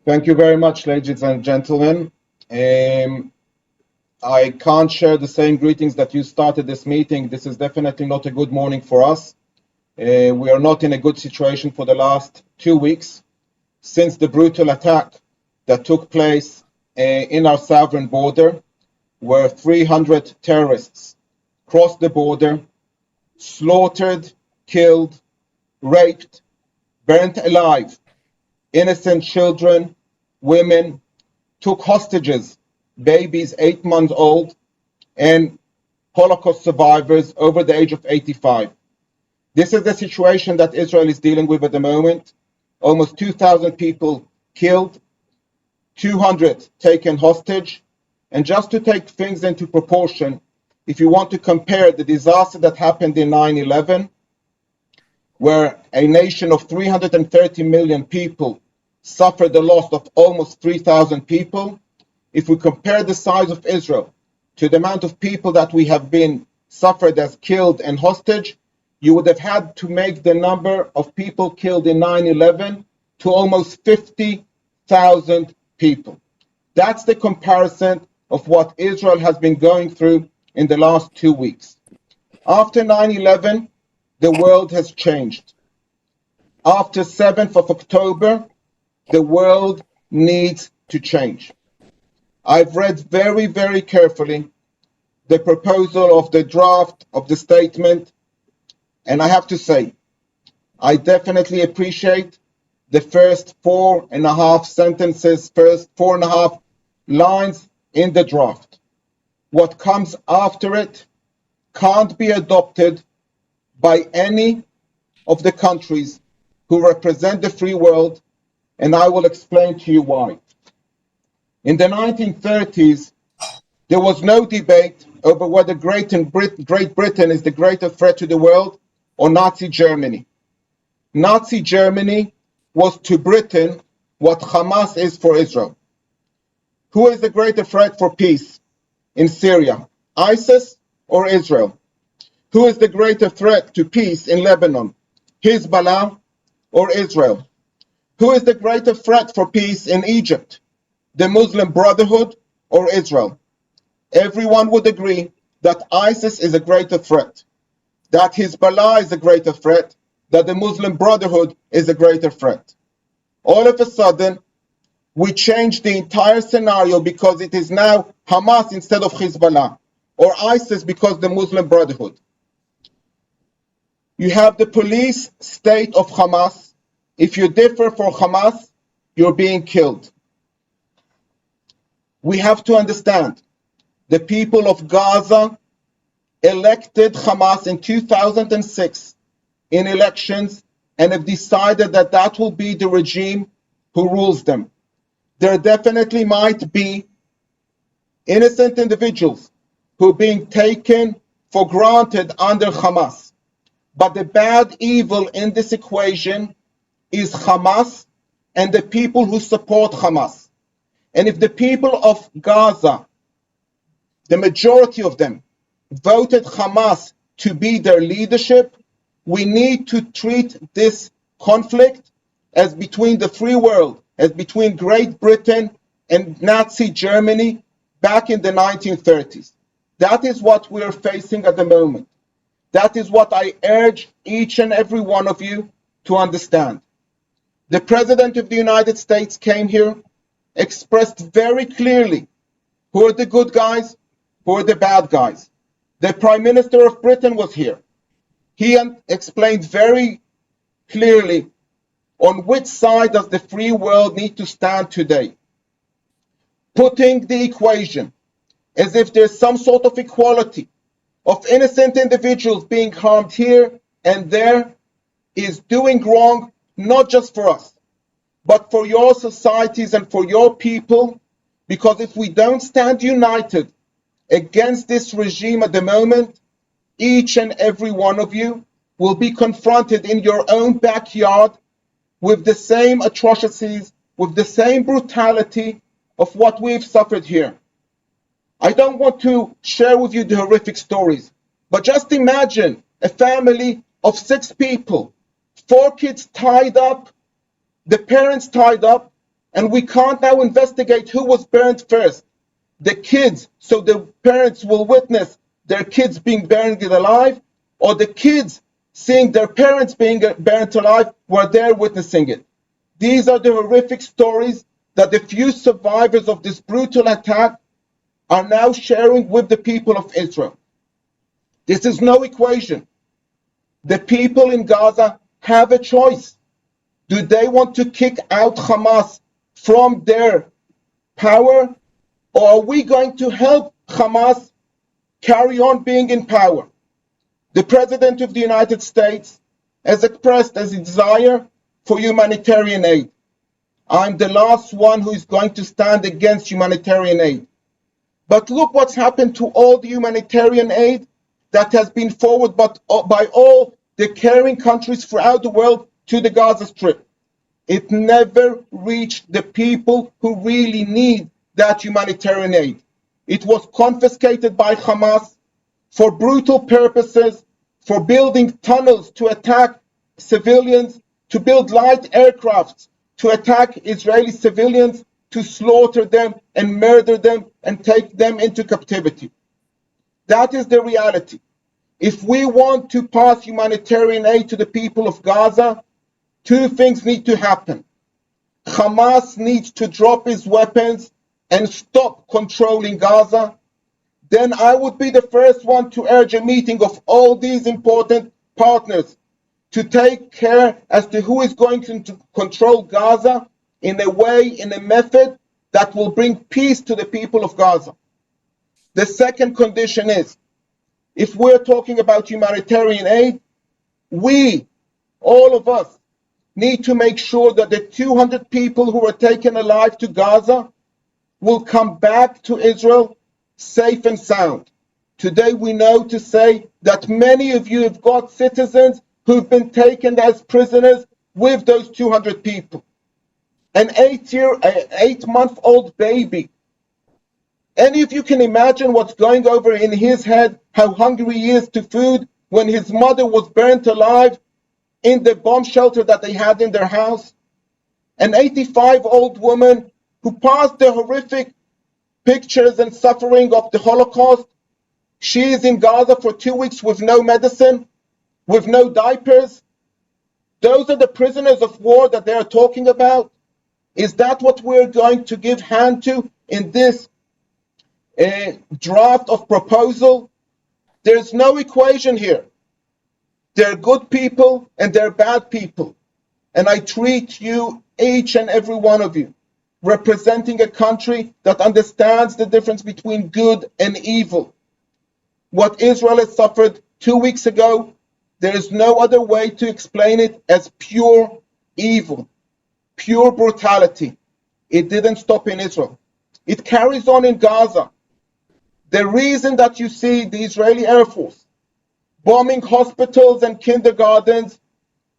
Thank you very much, ladies and gentlemen. Um, I can't share the same greetings that you started this meeting. This is definitely not a good morning for us. We are not in a good situation for the last 2 weeks since the brutal attack that took place in our southern border, where 300 terrorists crossed the border, slaughtered, killed, raped, burnt alive innocent children, women, took hostages, babies 8 months old, and Holocaust survivors over the age of 85. This is the situation that Israel is dealing with at the moment. Almost 2,000 people killed, 200 taken hostage. And just to take things into proportion, if you want to compare the disaster that happened in 9/11, where a nation of 330 million people suffered the loss of almost 3,000 people, if we compare the size of Israel to the amount of people that we have been suffered as killed and hostage, you would have had to make the number of people killed in 9/11 to almost 50,000 people. That's the comparison of what Israel has been going through in the last 2 weeks. After 9/11, the world has changed. After 7th of October, the world needs to change. I've read very, very carefully the proposal of the draft of the statement, and I have to say, I definitely appreciate the first 4.5 sentences, first 4.5 lines in the draft. What comes after it can't be adopted by any of the countries who represent the free world, and I will explain to you why. In the 1930s, there was no debate over whether Great Britain is the greater threat to the world or Nazi Germany. Nazi Germany was to Britain what Hamas is for Israel. Who is the greater threat for peace in Syria, ISIS or Israel? Who is the greater threat to peace in Lebanon, Hezbollah or Israel? Who is the greater threat for peace in Egypt, the Muslim Brotherhood or Israel? Everyone would agree that ISIS is a greater threat, that Hezbollah is a greater threat, that the Muslim Brotherhood is a greater threat. All of a sudden, we change the entire scenario because it is now Hamas instead of Hezbollah, or ISIS because the Muslim Brotherhood. You have the police state of Hamas. If you differ for Hamas, you're being killed. We have to understand the people of Gaza elected Hamas in 2006 in elections and have decided that that will be the regime who rules them. There definitely might be innocent individuals who are being taken for granted under Hamas. But the bad evil in this equation is Hamas and the people who support Hamas. And if the people of Gaza, the majority of them, voted Hamas to be their leadership, we need to treat this conflict as between the free world, as between Great Britain and Nazi Germany back in the 1930s. That is what we are facing at the moment. That is what I urge each and every one of you to understand. The President of the United States came here, expressed very clearly who are the good guys, who are the bad guys. The Prime Minister of Britain was here. He explained very clearly on which side does the free world need to stand today. Putting the equation as if there's some sort of equality of innocent individuals being harmed here and there is doing wrong, not just for us, but for your societies and for your people, because if we don't stand united against this regime at the moment, each and every one of you will be confronted in your own backyard with the same atrocities, with the same brutality of what we've suffered here. I don't want to share with you the horrific stories, but just imagine a family of 6 people, 4 kids tied up, the parents tied up, And we can't now investigate who was burned first. The kids, so the parents will witness their kids being burned alive, or the kids seeing their parents being burned alive were there witnessing it. These are the horrific stories that the few survivors of this brutal attack are now sharing with the people of Israel. This is no equation. The people in Gaza have a choice. Do they want to kick out Hamas from their power, or are we going to help Hamas carry on being in power? The President of the United States has expressed a desire for humanitarian aid. I'm the last one who is going to stand against humanitarian aid. But look what's happened to all the humanitarian aid that has been forwarded by all the caring countries throughout the world to the Gaza Strip. It never reached the people who really need that humanitarian aid. It was confiscated by Hamas for brutal purposes, for building tunnels to attack civilians, to build light aircrafts to attack Israeli civilians, to slaughter them and murder them and take them into captivity. That is the reality. If we want to pass humanitarian aid to the people of Gaza, two things need to happen. Hamas needs to drop his weapons and stop controlling Gaza. Then I would be the first one to urge a meeting of all these important partners to take care as to who is going to control Gaza in a way, in a method that will bring peace to the people of Gaza. The second condition is, if we're talking about humanitarian aid, we, all of us, need to make sure that the 200 people who were taken alive to Gaza will come back to Israel safe and sound. Today we know to say that many of you have got citizens who've been taken as prisoners with those 200 people. An 8-month-old baby. Any of you can imagine what's going over in his head, how hungry he is to food when his mother was burnt alive in the bomb shelter that they had in their house? An 85-year-old woman who passed the horrific pictures and suffering of the Holocaust. She is in Gaza for 2 weeks with no medicine, with no diapers. Those are the prisoners of war that they are talking about. Is that what we're going to give hand to in this draft of proposal? There's no equation here. They're good people and they're bad people. And I treat you, each and every one of you, representing a country that understands the difference between good and evil. What Israel has suffered 2 weeks ago, there is no other way to explain it as pure evil, pure brutality. It didn't stop in Israel. It carries on in Gaza. The reason that you see the Israeli Air Force bombing hospitals and kindergartens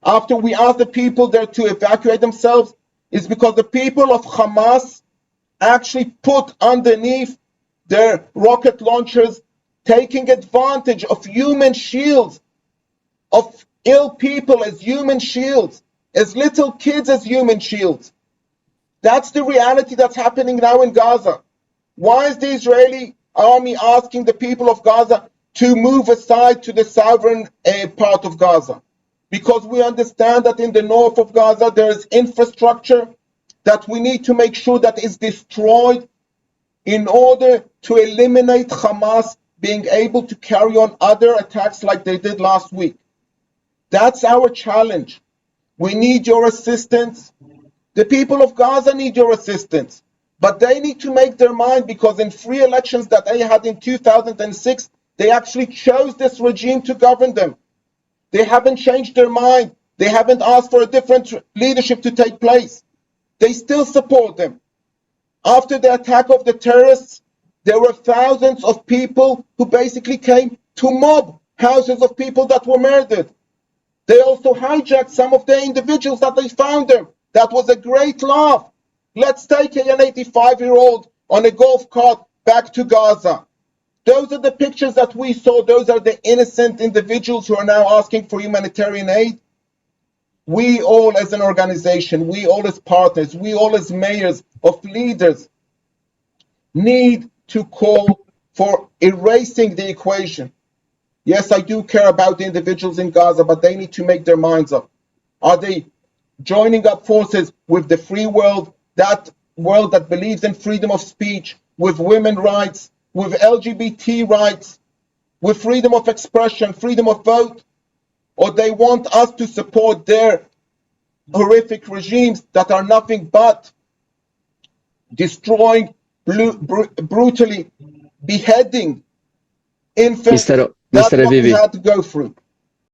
after we asked the people there to evacuate themselves is because the people of Hamas actually put underneath their rocket launchers, taking advantage of human shields, of ill people as human shields, as little kids as human shields. That's the reality that's happening now in Gaza. Why is the Israeli army asking the people of Gaza to move aside to the southern part of Gaza? Because we understand that in the north of Gaza there is infrastructure that we need to make sure that is destroyed in order to eliminate Hamas being able to carry on other attacks like they did last week. That's our challenge. We need your assistance. The people of Gaza need your assistance. But they need to make their mind, because in free elections that they had in 2006, they actually chose this regime to govern them. They haven't changed their mind. They haven't asked for a different leadership to take place. They still support them. After the attack of the terrorists, there were thousands of people who basically came to mob houses of people that were murdered. They also hijacked some of the individuals that they found there. That was a great laugh. Let's take an 85-year-old on a golf cart back to Gaza. Those are the pictures that we saw. Those are the innocent individuals who are now asking for humanitarian aid. We all as an organization, we all as partners, we all as mayors of leaders need to call for erasing the equation. Yes, I do care about the individuals in Gaza, but they need to make their minds up. Are they joining up forces with the free world, that world that believes in freedom of speech, with women's rights, with LGBT rights, with freedom of expression, freedom of vote? Or they want us to support their horrific regimes that are nothing but destroying, brutally beheading infants? Mr. That's what we Revivi, had to go through.